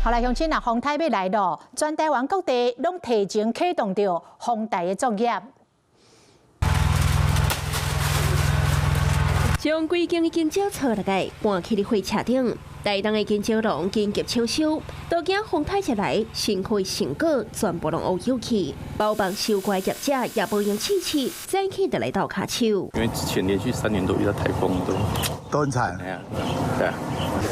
好啦，鄉親啊，風台要來咯，全台灣各地攏提前啟動着防台的作業。將規間已經交錯落來，搬去了火車頂。台東的金蕉農緊急搶修，都驚風台一來，辛苦的成果全部攏烏有去。包辦收割業者也無用氣氣，早起就來到卡手。因為之前連續3年都遇到颱風，都很慘。對啊，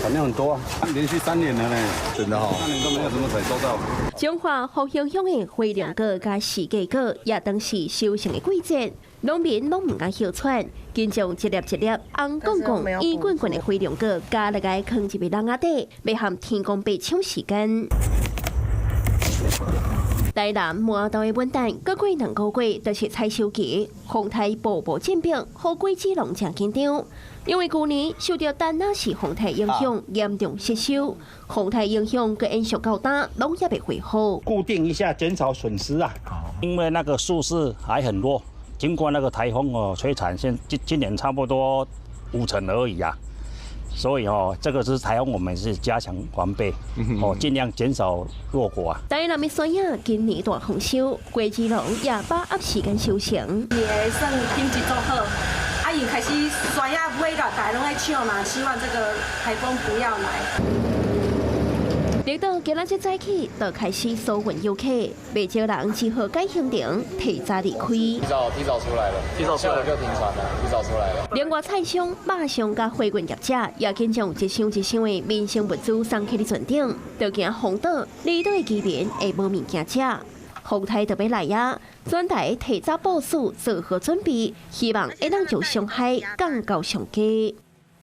產量很多啊，連續3年了呢，真的哦，3年都沒有什麼採收到。彰化福興鄉的花龍果甲四季果也當是收成的季節，農民攏唔敢休喘，緊將一粒一粒紅滾滾、圓滾滾的花龍果加落來放入籃仔底，要和天公伯搶時間。台南麻豆的文旦，過過2個月就是採收期，風台步步進逼，好果子農真緊張。因為去年受到丹那市風台影響，嚴重失收，風台影響佮延續到今，農業袂恢復。固定一下，減少損失啊。因為那個樹勢還很弱，經過那個颱風摧殘，今年差不多5成而已啊。所以這個是台風，我們是加強防備，盡量減少落果啊。台南的山野今年大豐收，果子農也把握時間收成。也算品質做好，啊，伊開始山野尾了，大家攏在搶嘛，希望這個颱風不要來。直到今仔日早起，就開始疏運遊客，不少人只好改行程，提早離開。提早出來了，下午就停船了，提早出來了。連外菜商、肉商甲貨運業者也緊將一箱一箱的民生物資送去了船頂，就驚風倒，離島的居民會無物件吃。風台就要來呀，全台提早部署做好準備，希望會當將傷害降到上低。